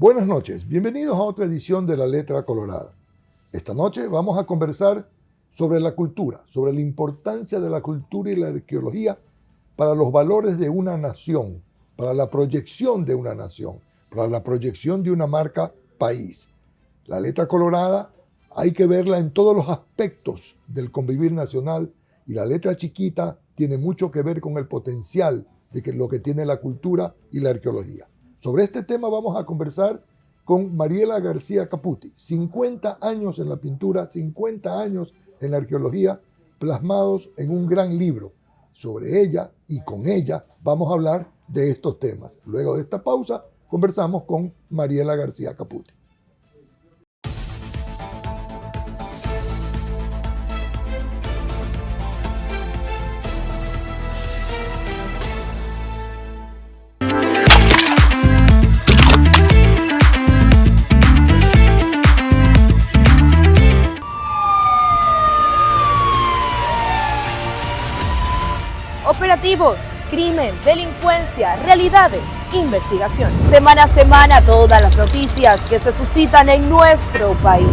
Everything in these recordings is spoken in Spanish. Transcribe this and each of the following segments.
Buenas noches, bienvenidos a otra edición de La Letra Colorada. Esta noche vamos a conversar sobre la cultura, sobre la importancia de la cultura y la arqueología para los valores de una nación, para la proyección de una nación, para la proyección de una marca país. La Letra Colorada hay que verla en todos los aspectos del convivir nacional y la letra chiquita tiene mucho que ver con el potencial de lo que tiene la cultura y la arqueología. Sobre este tema vamos a conversar con Mariela García Caputi. 50 años en la pintura, 50 años en la arqueología, plasmados en un gran libro. Sobre ella y con ella vamos a hablar de estos temas. Luego de esta pausa, conversamos con Mariela García Caputi. Operativos, crimen, delincuencia, realidades, investigación. Semana a semana todas las noticias que se suscitan en nuestro país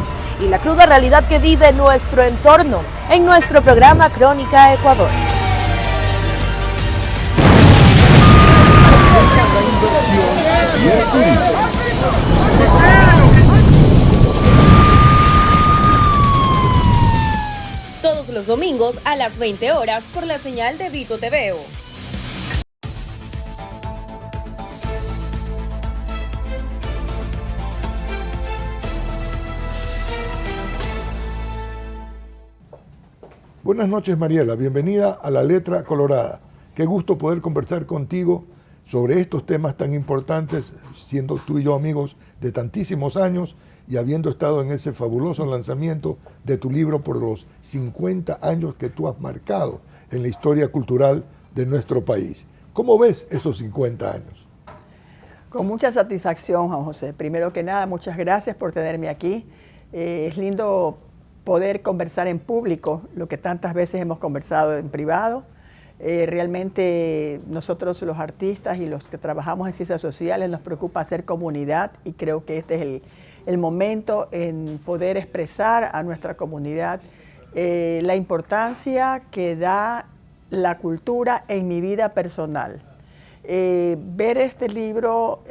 y la cruda realidad que vive nuestro entorno en nuestro programa Crónica Ecuador. Todos los domingos a las 20 horas por la señal de Vito TVO. Buenas noches, Mariela. Bienvenida a La Letra Colorada. Qué gusto poder conversar contigo sobre estos temas tan importantes, siendo tú y yo amigos de tantísimos años y habiendo estado en ese fabuloso lanzamiento de tu libro por los 50 años que tú has marcado en la historia cultural de nuestro país. ¿Cómo ves esos 50 años? Con mucha satisfacción, Juan José. Primero que nada, muchas gracias por tenerme aquí. Es lindo poder conversar en público lo que tantas veces hemos conversado en privado. Realmente nosotros los artistas y los que trabajamos en ciencias sociales nos preocupa hacer comunidad y creo que este es el momento en poder expresar a nuestra comunidad la importancia que da la cultura en mi vida personal. Ver este libro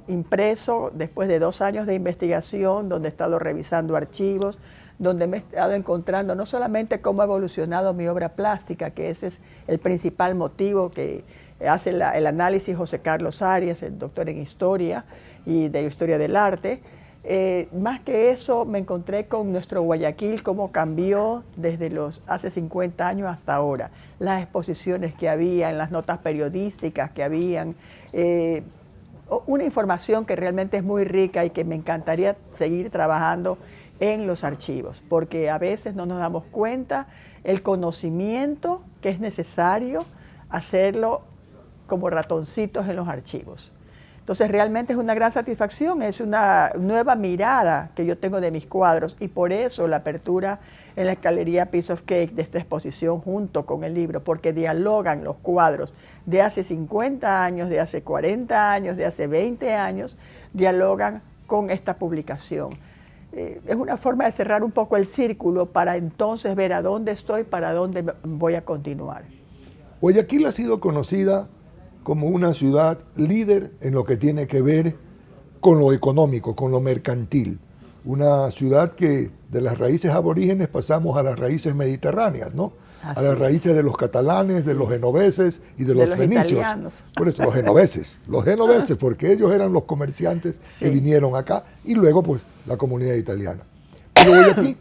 impreso después de 2 años de investigación, donde he estado revisando archivos, donde me he estado encontrando no solamente cómo ha evolucionado mi obra plástica, que ese es el principal motivo que hace el análisis José Carlos Arias, el doctor en Historia y de Historia del Arte. Más que eso, me encontré con nuestro Guayaquil, cómo cambió desde hace 50 años hasta ahora. Las exposiciones que había, las notas periodísticas que habían, una información que realmente es muy rica y que me encantaría seguir trabajando en los archivos, porque a veces no nos damos cuenta el conocimiento que es necesario hacerlo como ratoncitos en los archivos. Entonces realmente es una gran satisfacción, es una nueva mirada que yo tengo de mis cuadros y por eso la apertura en la Galería Piece of Cake de esta exposición junto con el libro, porque dialogan los cuadros de hace 50 años, de hace 40 años, de hace 20 años, dialogan con esta publicación. Es una forma de cerrar un poco el círculo para entonces ver a dónde estoy, para dónde voy a continuar. Guayaquil ha sido conocida como una ciudad líder en lo que tiene que ver con lo económico, con lo mercantil. Una ciudad que de las raíces aborígenes pasamos a las raíces mediterráneas, ¿no? Así a las raíces de los catalanes, de los genoveses y de los fenicios. Italianos. Por eso, los genoveses, porque ellos eran los comerciantes que vinieron acá y luego pues la comunidad italiana. Pero Guayaquil,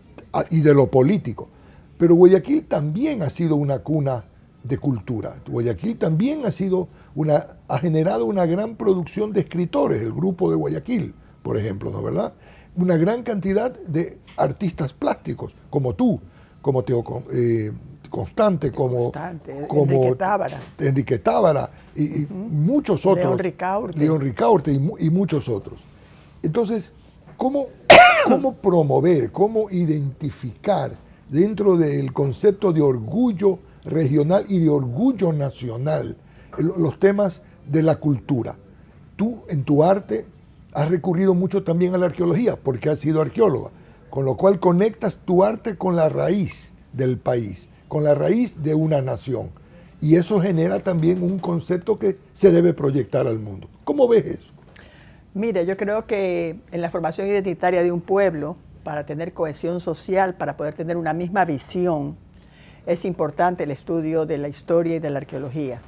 y de lo político, pero Guayaquil también ha sido una cuna de cultura. Guayaquil también ha generado una gran producción de escritores, el grupo de Guayaquil, por ejemplo, ¿no verdad? Una gran cantidad de artistas plásticos, como tú, como Constante, como Enrique Tábara y muchos otros. León Ricaurte y muchos otros. Entonces, ¿cómo promover, cómo identificar dentro del concepto de orgullo regional y de orgullo nacional los temas de la cultura? Tú, en tu arte, has recurrido mucho también a la arqueología, porque has sido arqueóloga, con lo cual conectas tu arte con la raíz del país, con la raíz de una nación. Y eso genera también un concepto que se debe proyectar al mundo. ¿Cómo ves eso? Mire, yo creo que en la formación identitaria de un pueblo, para tener cohesión social, para poder tener una misma visión, es importante el estudio de la historia y de la arqueología.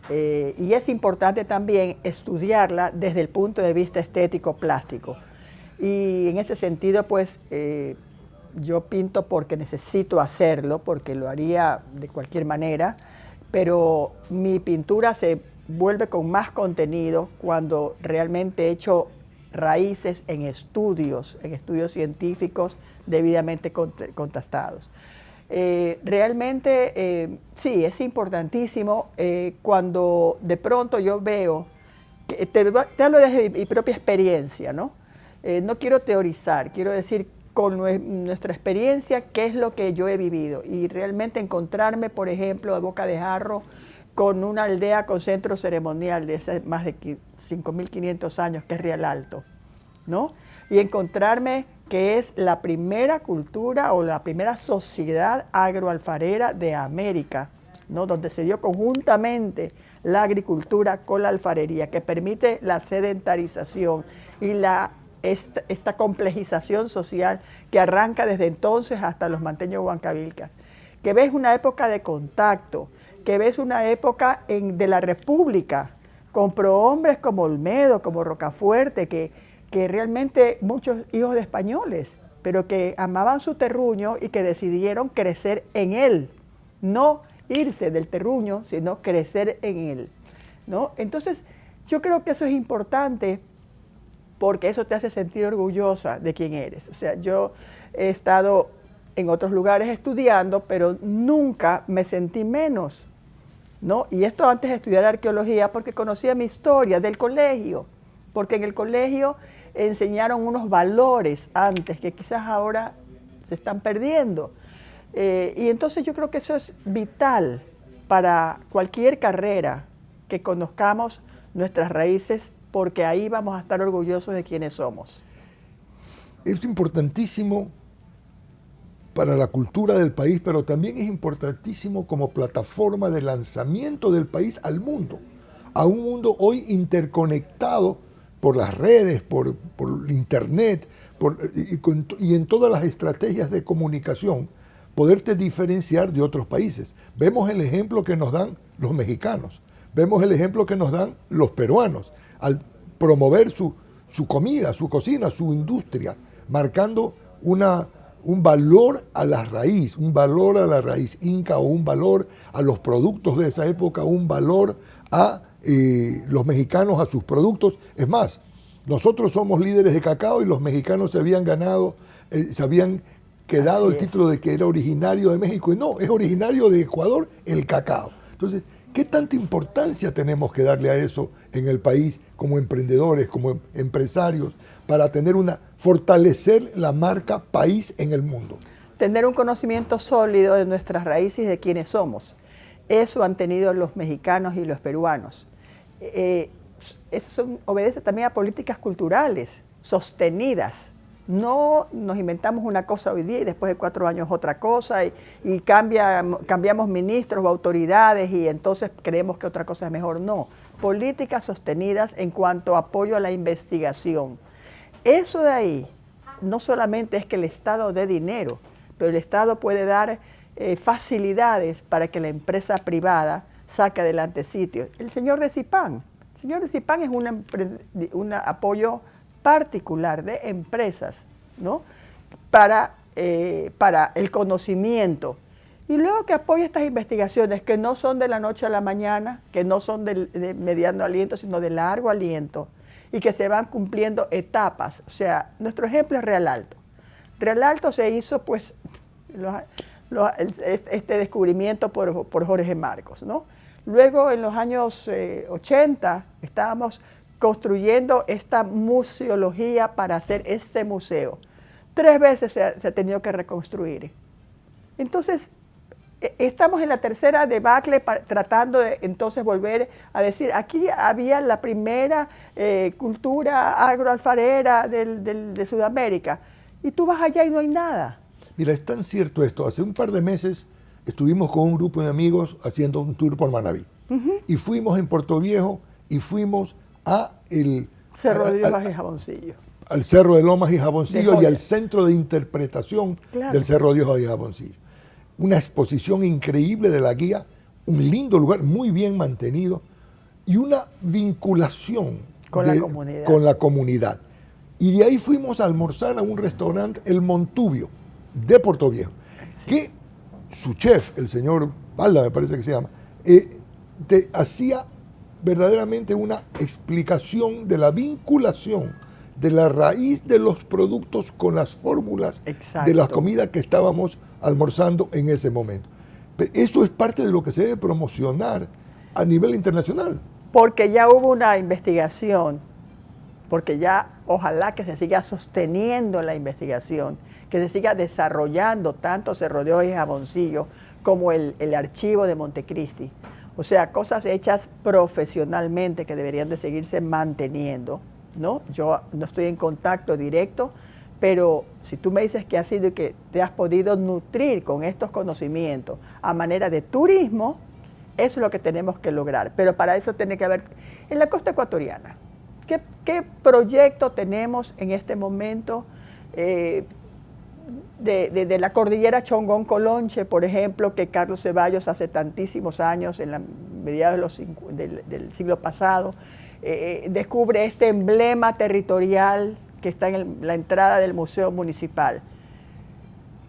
Y es importante también estudiarla desde el punto de vista estético plástico. Y en ese sentido, pues, yo pinto porque necesito hacerlo, porque lo haría de cualquier manera, pero mi pintura se vuelve con más contenido cuando realmente he hecho raíces en estudios científicos debidamente contrastados. Realmente sí, es importantísimo cuando de pronto yo veo, te hablo desde mi propia experiencia, ¿no? No quiero teorizar, quiero decir con nuestra experiencia qué es lo que yo he vivido y realmente encontrarme, por ejemplo, a Boca de Jarro con una aldea con centro ceremonial de hace más de 5.500 años, que es Real Alto, ¿no? Y encontrarme que es la primera cultura o la primera sociedad agroalfarera de América, ¿no? Donde se dio conjuntamente la agricultura con la alfarería, que permite la sedentarización y esta complejización social que arranca desde entonces hasta los manteños huancavilcas. Que ves una época de contacto, que ves una época de la República, con prohombres como Olmedo, como Rocafuerte, que realmente muchos hijos de españoles, pero que amaban su terruño y que decidieron crecer en él, no irse del terruño, sino crecer en él, ¿no? Entonces, yo creo que eso es importante porque eso te hace sentir orgullosa de quién eres. O sea, yo he estado en otros lugares estudiando, pero nunca me sentí menos, ¿no? Y esto antes de estudiar arqueología, porque conocía mi historia del colegio, porque en el colegio enseñaron unos valores antes que quizás ahora se están perdiendo. Y entonces yo creo que eso es vital para cualquier carrera, que conozcamos nuestras raíces, porque ahí vamos a estar orgullosos de quiénes somos. Es importantísimo para la cultura del país, pero también es importantísimo como plataforma de lanzamiento del país al mundo, a un mundo hoy interconectado por las redes, por internet, y en todas las estrategias de comunicación, poderte diferenciar de otros países. Vemos el ejemplo que nos dan los mexicanos, vemos el ejemplo que nos dan los peruanos, al promover su comida, su cocina, su industria, marcando un valor a la raíz, un valor a la raíz inca, o un valor a los productos de esa época, un valor a los mexicanos, a sus productos. Es más, nosotros somos líderes de cacao y los mexicanos se habían ganado, se habían quedado el título de que era originario de México, y no, es originario de Ecuador el cacao. Entonces, ¿qué tanta importancia tenemos que darle a eso en el país como emprendedores, como empresarios, para fortalecer la marca país en el mundo? Tener un conocimiento sólido de nuestras raíces y de quiénes somos. Eso han tenido los mexicanos y los peruanos. Eso obedece también a políticas culturales sostenidas. No nos inventamos una cosa hoy día y después de 4 años otra cosa y cambiamos ministros o autoridades y entonces creemos que otra cosa es mejor. No, políticas sostenidas en cuanto a apoyo a la investigación. Eso de ahí no solamente es que el Estado dé dinero, pero el Estado puede dar facilidades para que la empresa privada saque adelante sitios. El señor de Zipán es un apoyo particular de empresas, ¿no? para el conocimiento. Y luego que apoya estas investigaciones que no son de la noche a la mañana, que no son de mediano aliento, sino de largo aliento, y que se van cumpliendo etapas. O sea, nuestro ejemplo es Real Alto. Real Alto se hizo, pues, este descubrimiento por Jorge Marcos, ¿no? Luego, en los años 80, estábamos construyendo esta museología para hacer este museo. 3 veces se ha tenido que reconstruir. Entonces, estamos en la tercera debacle tratando de entonces volver a decir, aquí había la primera cultura agroalfarera de Sudamérica, y tú vas allá y no hay nada. Mira, es tan cierto esto. Hace un par de meses estuvimos con un grupo de amigos haciendo un tour por Manabí. Y fuimos en Puerto Viejo y fuimos a Cerro de Lomas y Jaboncillo. Al Cerro de Lomas y Jaboncillo y al centro de interpretación del Cerro de Lomas y Jaboncillo. Una exposición increíble de la guía, un lindo lugar, muy bien mantenido, y una vinculación con la comunidad. Y de ahí fuimos a almorzar a un restaurante, El Montubio, de Puerto Viejo, que su chef, el señor Balda, me parece que se llama, hacía verdaderamente una explicación de la vinculación de la raíz de los productos con las fórmulas de la comida que estábamos almorzando en ese momento. Pero eso es parte de lo que se debe promocionar a nivel internacional. Porque ya hubo una investigación, porque ya ojalá que se siga sosteniendo la investigación, que se siga desarrollando tanto Cerro de Lomas y Jaboncillo como el archivo de Montecristi. O sea, cosas hechas profesionalmente que deberían de seguirse manteniendo, ¿no? Yo no estoy en contacto directo, pero si tú me dices que has sido y que te has podido nutrir con estos conocimientos a manera de turismo, eso es lo que tenemos que lograr. Pero para eso tiene que haber, en la costa ecuatoriana, ¿qué proyecto tenemos en este momento de la cordillera Chongón-Colonche, por ejemplo, que Carlos Ceballos hace tantísimos años, en la mediados del siglo pasado, descubre este emblema territorial que está en la entrada del Museo Municipal,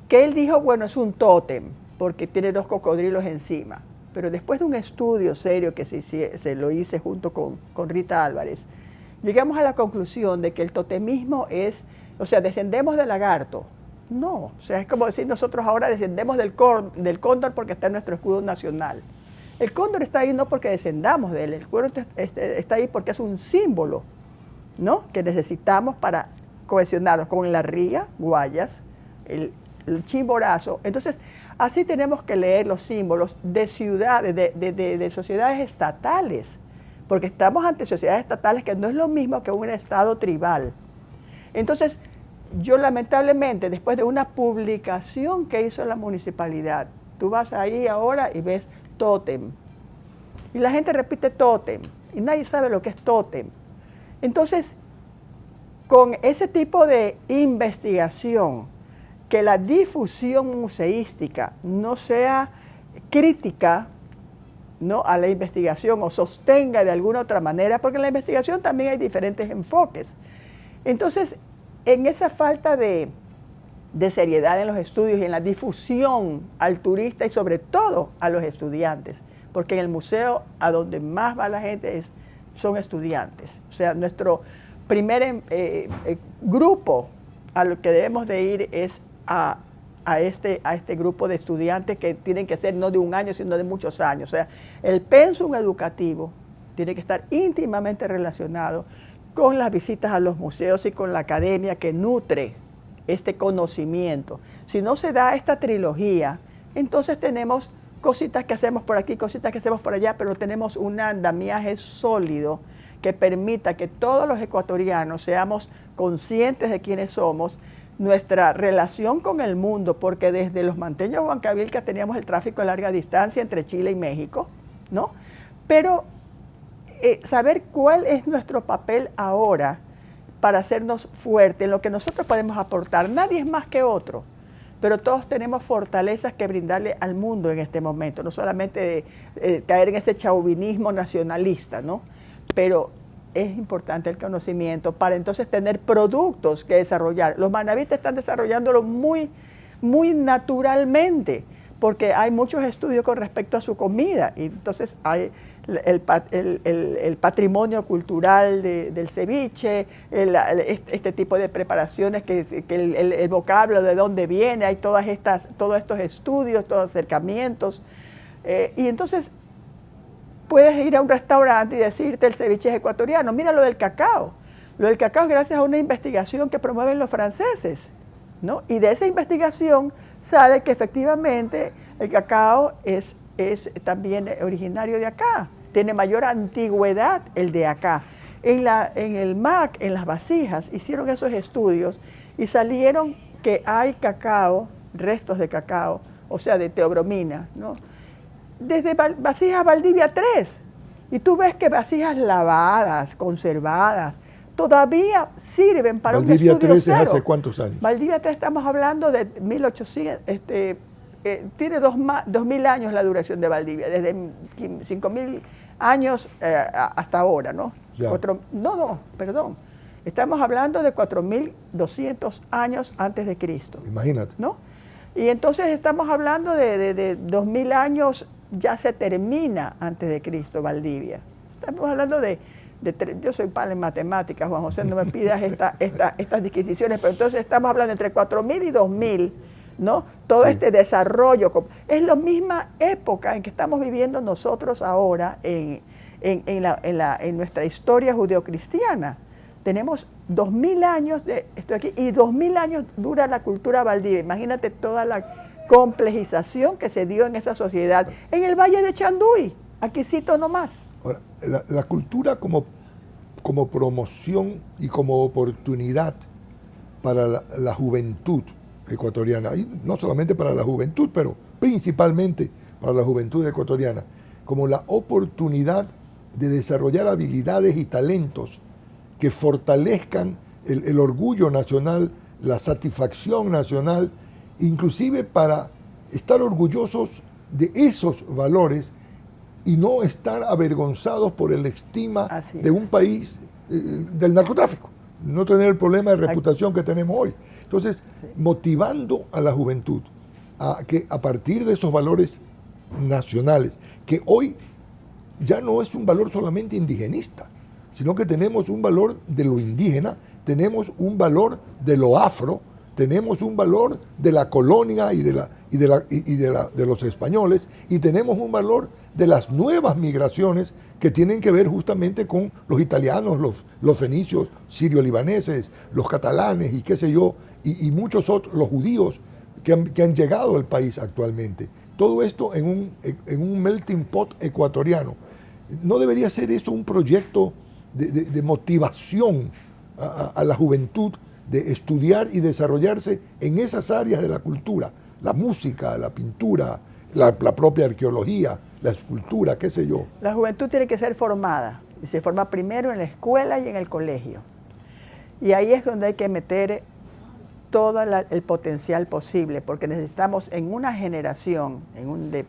que él dijo, bueno, es un tótem, porque tiene 2 cocodrilos encima, pero después de un estudio serio que se lo hice junto con Rita Álvarez, llegamos a la conclusión de que el totemismo es, o sea, descendemos del lagarto. No, o sea, es como decir nosotros ahora descendemos del cóndor porque está en nuestro escudo nacional. El cóndor está ahí no porque descendamos de él, el cóndor está ahí porque es un símbolo, ¿no?, que necesitamos para cohesionarnos con la ría, Guayas, el Chimborazo. Entonces, así tenemos que leer los símbolos de ciudades, de sociedades estatales, porque estamos ante sociedades estatales que no es lo mismo que un estado tribal. Entonces, yo lamentablemente, después de una publicación que hizo la municipalidad, tú vas ahí ahora y ves tótem. Y la gente repite tótem, y nadie sabe lo que es tótem. Entonces, con ese tipo de investigación, que la difusión museística no sea crítica, ¿no?, a la investigación o sostenga de alguna otra manera, porque en la investigación también hay diferentes enfoques. Entonces, en esa falta de seriedad en los estudios y en la difusión al turista y sobre todo a los estudiantes, porque en el museo a donde más va la gente son estudiantes. O sea, nuestro primer grupo a lo que debemos de ir es a este grupo de estudiantes que tienen que ser no de un año, sino de muchos años. O sea, el pensum educativo tiene que estar íntimamente relacionado con las visitas a los museos y con la academia que nutre este conocimiento. Si no se da esta trilogía, entonces tenemos cositas que hacemos por aquí, cositas que hacemos por allá, pero tenemos un andamiaje sólido que permita que todos los ecuatorianos seamos conscientes de quiénes somos, nuestra relación con el mundo, porque desde los manteños de Huancavilca teníamos el tráfico de larga distancia entre Chile y México, ¿no? Pero saber cuál es nuestro papel ahora para hacernos fuertes en lo que nosotros podemos aportar. Nadie es más que otro, pero todos tenemos fortalezas que brindarle al mundo en este momento, no solamente caer en ese chauvinismo nacionalista, ¿no? Pero es importante el conocimiento para entonces tener productos que desarrollar. Los manavíes están desarrollándolo muy, muy naturalmente, porque hay muchos estudios con respecto a su comida, y entonces hay el patrimonio cultural del ceviche, este tipo de preparaciones, que el vocablo de dónde viene, hay todos estos estudios, todos acercamientos, y entonces puedes ir a un restaurante y decirte el ceviche es ecuatoriano. Mira lo del cacao. Lo del cacao es gracias a una investigación que promueven los franceses, ¿no? Y de esa investigación sale que efectivamente El cacao es también originario de acá, tiene mayor antigüedad el de acá. En el MAC, en las vasijas, hicieron esos estudios y salieron que hay cacao, restos de cacao, o sea, de teobromina, ¿no? Desde vasijas Valdivia 3. Y tú ves que vasijas lavadas, conservadas, todavía sirven para Valdivia un estudio 3 cero. es hace cuántos años. Valdivia 3 estamos hablando de 1800, tiene 2000 años la duración de Valdivia, desde 5000 años hasta ahora, ¿no? Perdón. Estamos hablando de 4200 años antes de Cristo. Imagínate. ¿No? Y entonces estamos hablando de 2000 años, ya se termina antes de Cristo Valdivia. Estamos hablando yo soy palo en matemáticas, Juan José, no me pidas estas disquisiciones, pero entonces estamos hablando entre 4000 y 2000, ¿no? Todo este desarrollo. Es la misma época en que estamos viviendo nosotros ahora en nuestra historia judeocristiana. Tenemos 2000 años de esto aquí y 2000 años dura la cultura Valdivia. Imagínate toda la complejización que se dio en esa sociedad. En el Valle de Chanduy, aquí cito nomás. Ahora, la cultura como promoción y como oportunidad para la juventud ecuatoriana, y no solamente para la juventud, pero principalmente para la juventud ecuatoriana, como la oportunidad de desarrollar habilidades y talentos que fortalezcan el orgullo nacional, la satisfacción nacional, inclusive para estar orgullosos de esos valores y no estar avergonzados por el estigma de un país del narcotráfico, no tener el problema de reputación que tenemos hoy. Entonces, motivando a la juventud a que a partir de esos valores nacionales, que hoy ya no es un valor solamente indigenista, sino que tenemos un valor de lo indígena, tenemos un valor de lo afro, tenemos un valor de la colonia y de los españoles, y tenemos un valor de las nuevas migraciones que tienen que ver justamente con los italianos, los fenicios, sirio-libaneses, los catalanes y qué sé yo, y muchos otros, los judíos que han llegado al país actualmente. Todo esto en un melting pot ecuatoriano. ¿No debería ser eso un proyecto de motivación a la juventud de estudiar y desarrollarse en esas áreas de la cultura? La música, la pintura, la propia arqueología, la escultura, qué sé yo. La juventud tiene que ser formada, y se forma primero en la escuela y en el colegio. Y ahí es donde hay que meter todo el potencial posible, porque necesitamos en una generación, de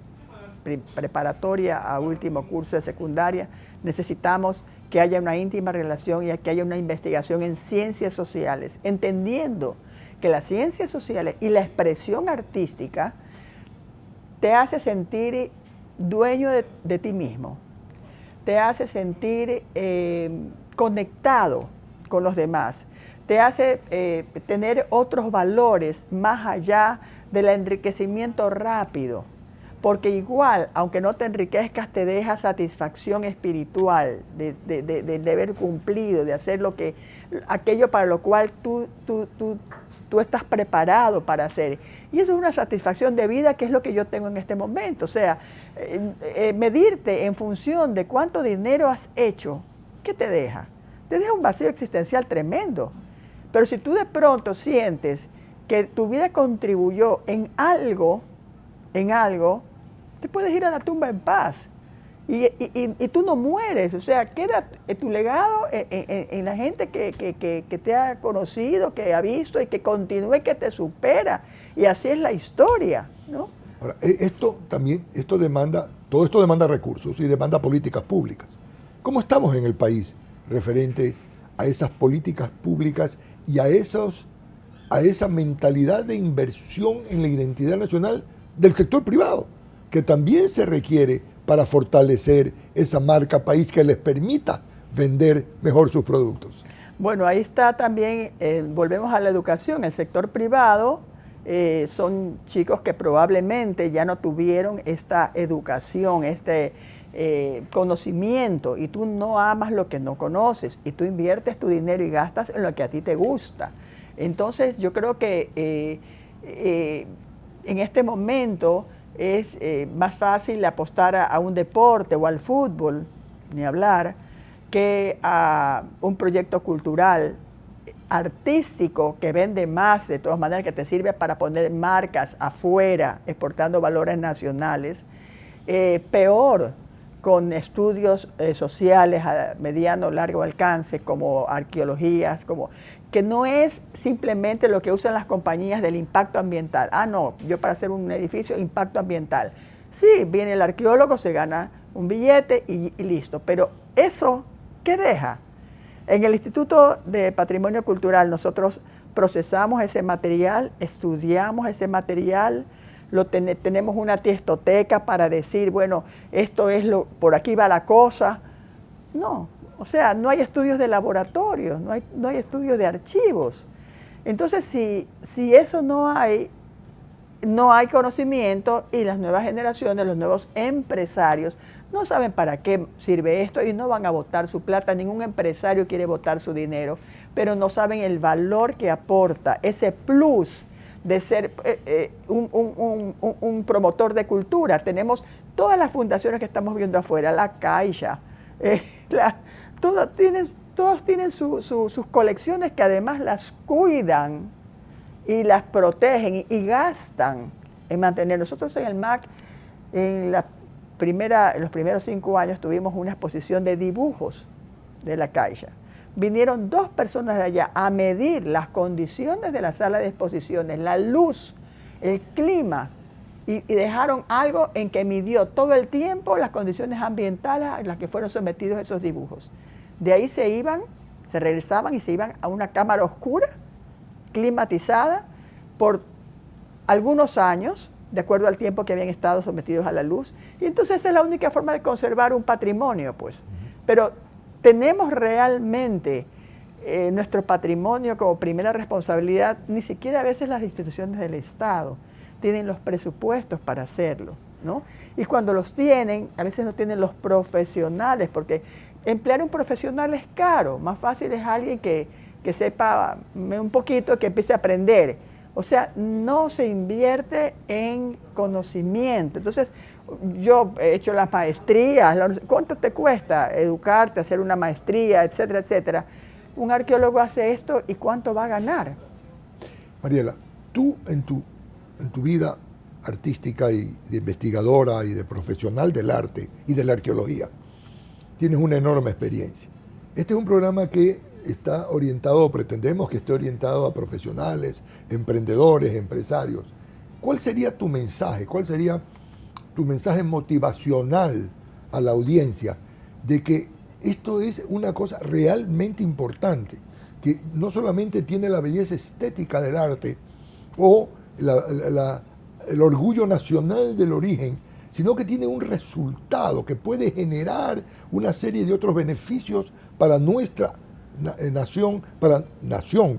preparatoria a último curso de secundaria, necesitamos que haya una íntima relación y que haya una investigación en ciencias sociales, entendiendo que las ciencias sociales y la expresión artística te hace sentir dueño de ti mismo, te hace sentir conectado con los demás, te hace tener otros valores más allá del enriquecimiento rápido. Porque igual, aunque no te enriquezcas, te deja satisfacción espiritual de haber cumplido, de hacer aquello para lo cual tú estás preparado para hacer. Y eso es una satisfacción de vida que es lo que yo tengo en este momento. O sea, medirte en función de cuánto dinero has hecho, ¿qué te deja? Te deja un vacío existencial tremendo. Pero si tú de pronto sientes que tu vida contribuyó en algo, te puedes ir a la tumba en paz y tú no mueres, o sea, queda tu legado en la gente que te ha conocido, que ha visto y que continúe, que te supera, y así es la historia, ¿no? Ahora, todo esto demanda recursos y demanda políticas públicas. ¿Cómo estamos en el país referente a esas políticas públicas y a esa mentalidad de inversión en la identidad nacional del sector privado, que también se requiere para fortalecer esa marca país que les permita vender mejor sus productos? Bueno, ahí está también, volvemos a la educación, el sector privado son chicos que probablemente ya no tuvieron esta educación, conocimiento, y tú no amas lo que no conoces, y tú inviertes tu dinero y gastas en lo que a ti te gusta. Entonces yo creo que en este momento es más fácil apostar a un deporte o al fútbol, ni hablar, que a un proyecto cultural, artístico, que vende más, de todas maneras, que te sirve para poner marcas afuera, exportando valores nacionales. Peor con estudios sociales a mediano o largo alcance, como arqueologías, que no es simplemente lo que usan las compañías del impacto ambiental. Ah, no, yo para hacer un edificio, impacto ambiental. Sí, viene el arqueólogo, se gana un billete y listo. Pero eso, ¿qué deja? En el Instituto de Patrimonio Cultural nosotros procesamos ese material, estudiamos ese material, tenemos una tiestoteca para decir, bueno, esto es por aquí va la cosa. No, o sea, no hay estudios de laboratorio, no hay estudios de archivos. Entonces, si eso no hay conocimiento, y las nuevas generaciones, los nuevos empresarios, no saben para qué sirve esto y no van a botar su plata. Ningún empresario quiere botar su dinero, pero no saben el valor que aporta ese plus de ser un promotor de cultura. Tenemos todas las fundaciones que estamos viendo afuera, la Caixa, todos tienen sus colecciones, que además las cuidan y las protegen y gastan en mantener. Nosotros en el MAC, en los primeros 5 años, tuvimos una exposición de dibujos de la Caixa. Vinieron 2 personas de allá a medir las condiciones de la sala de exposiciones, la luz, el clima, y dejaron algo en que midió todo el tiempo las condiciones ambientales a las que fueron sometidos esos dibujos. De ahí se regresaban y se iban a una cámara oscura, climatizada, por algunos años, de acuerdo al tiempo que habían estado sometidos a la luz. Y entonces esa es la única forma de conservar un patrimonio, pues. Pero tenemos realmente nuestro patrimonio como primera responsabilidad. Ni siquiera a veces las instituciones del Estado tienen los presupuestos para hacerlo, ¿no? Y cuando los tienen, a veces no tienen los profesionales, porque emplear un profesional es caro. Más fácil es alguien que sepa un poquito, que empiece a aprender. O sea, no se invierte en conocimiento. Entonces, yo he hecho las maestrías. ¿Cuánto te cuesta educarte, hacer una maestría, etcétera, etcétera? Un arqueólogo hace esto, ¿y cuánto va a ganar? Mariela, tú en tu vida artística y de investigadora y de profesional del arte y de la arqueología, tienes una enorme experiencia. Este es un programa que está orientado, pretendemos que esté orientado a profesionales, emprendedores, empresarios. ¿Cuál sería tu mensaje? ¿Cuál sería tu mensaje motivacional a la audiencia de que esto es una cosa realmente importante, que no solamente tiene la belleza estética del arte o el orgullo nacional del origen, sino que tiene un resultado que puede generar una serie de otros beneficios para nuestra nación,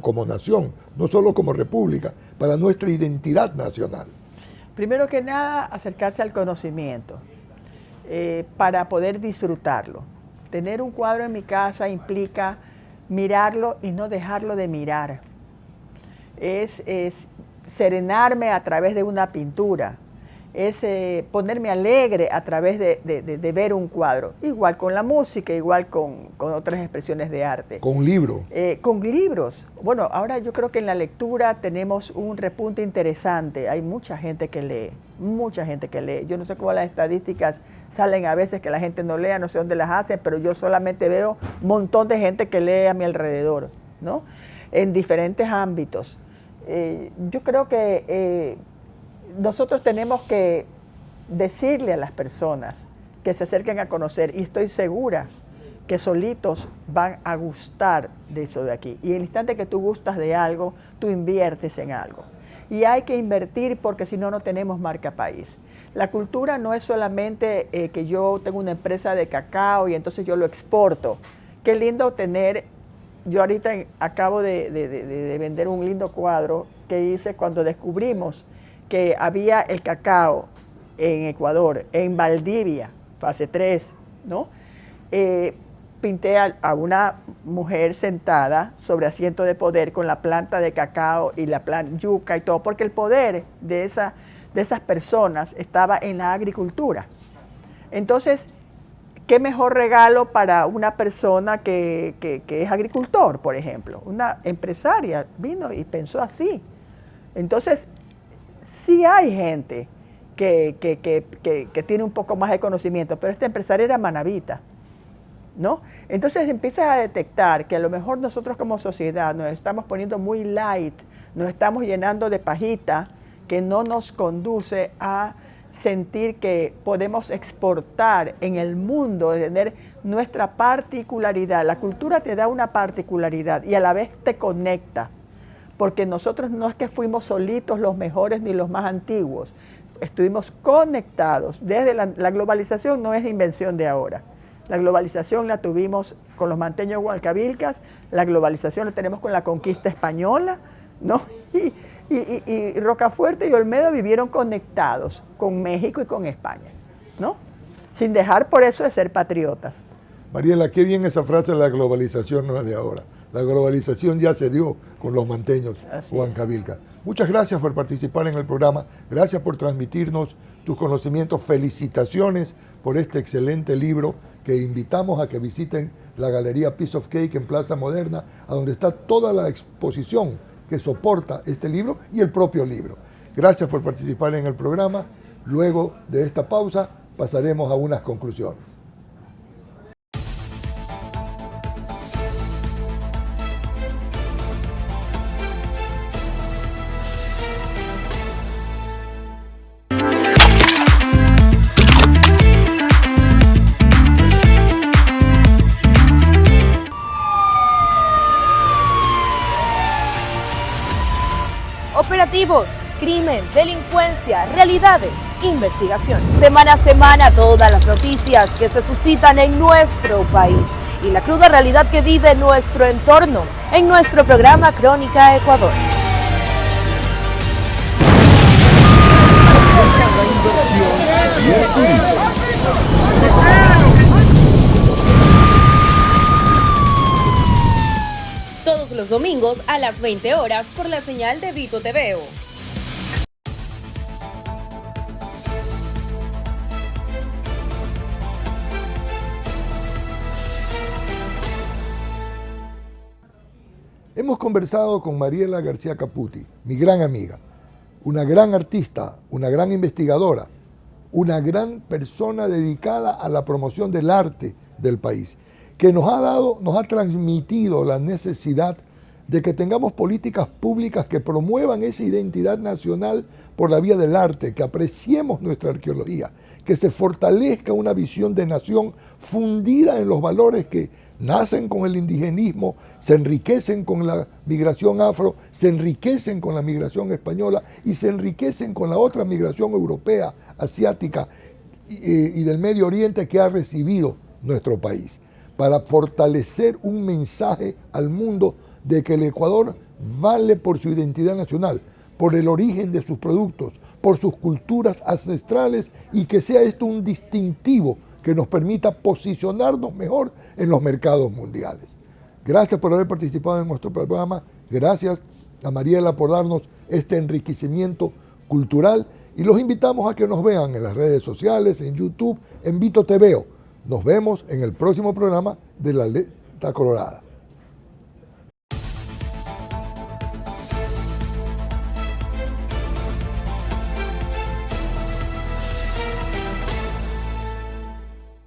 como nación, no solo como república, para nuestra identidad nacional? Primero que nada, acercarse al conocimiento para poder disfrutarlo. Tener un cuadro en mi casa implica mirarlo y no dejarlo de mirar. Es serenarme a través de una pintura, es ponerme alegre a través de ver un cuadro. Igual con la música, igual con otras expresiones de arte. ¿Con libros? Con libros. Bueno, ahora yo creo que en la lectura tenemos un repunte interesante. Hay mucha gente que lee, mucha gente que lee. Yo no sé cómo las estadísticas salen a veces que la gente no lea, no sé dónde las hacen, pero yo solamente veo un montón de gente que lee a mi alrededor, ¿no? En diferentes ámbitos. Yo creo que nosotros tenemos que decirle a las personas que se acerquen a conocer, y estoy segura que solitos van a gustar de eso de aquí. Y el instante que tú gustas de algo, tú inviertes en algo. Y hay que invertir, porque si no, no tenemos marca país. La cultura no es solamente que yo tengo una empresa de cacao y entonces yo lo exporto. Qué lindo tener. Yo ahorita acabo de vender un lindo cuadro que hice cuando descubrimos que había el cacao en Ecuador, en Valdivia, fase 3, ¿no? Pinté a una mujer sentada sobre asiento de poder con la planta de cacao y la planta yuca y todo, porque el poder de de esas personas estaba en la agricultura. Entonces, ¿qué mejor regalo para una persona que es agricultor, por ejemplo? Una empresaria vino y pensó así. Entonces, sí hay gente que tiene un poco más de conocimiento, pero esta empresaria era manabita, ¿no? Entonces empiezas a detectar que a lo mejor nosotros como sociedad nos estamos poniendo muy light, nos estamos llenando de pajita que no nos conduce a sentir que podemos exportar en el mundo, tener nuestra particularidad. La cultura te da una particularidad y a la vez te conecta, porque nosotros no es que fuimos solitos los mejores ni los más antiguos, estuvimos conectados. Desde la globalización no es invención de ahora. La globalización la tuvimos con los manteños huancavilcas, la globalización la tenemos con la conquista española, ¿no? Y Rocafuerte y Olmedo vivieron conectados con México y con España, ¿no? Sin dejar por eso de ser patriotas. Mariela, qué bien esa frase, la globalización no es de ahora. La globalización ya se dio con los manteños huancavilcas. Muchas gracias por participar en el programa, gracias por transmitirnos tus conocimientos, felicitaciones por este excelente libro que invitamos a que visiten la Galería Piece of Cake en Plaza Moderna, a donde está toda la exposición que soporta este libro y el propio libro. Gracias por participar en el programa. Luego de esta pausa pasaremos a unas conclusiones. Operativos, crimen, delincuencia, realidades, investigación. Semana a semana todas las noticias que se suscitan en nuestro país y la cruda realidad que vive nuestro entorno en nuestro programa Crónica Ecuador. Todos los domingos a las 20 horas por la señal de Vito TVO. Hemos conversado con Mariela García Caputi, mi gran amiga, una gran artista, una gran investigadora, una gran persona dedicada a la promoción del arte del país, que nos ha transmitido la necesidad de que tengamos políticas públicas que promuevan esa identidad nacional por la vía del arte, que apreciemos nuestra arqueología, que se fortalezca una visión de nación fundida en los valores que nacen con el indigenismo, se enriquecen con la migración afro, se enriquecen con la migración española y se enriquecen con la otra migración europea, asiática y del Medio Oriente que ha recibido nuestro país, para fortalecer un mensaje al mundo de que el Ecuador vale por su identidad nacional, por el origen de sus productos, por sus culturas ancestrales y que sea esto un distintivo que nos permita posicionarnos mejor en los mercados mundiales. Gracias por haber participado en nuestro programa, gracias a Mariela por darnos este enriquecimiento cultural y los invitamos a que nos vean en las redes sociales, en YouTube, en Vito TVO. Nos vemos en el próximo programa de La Letra Colorada.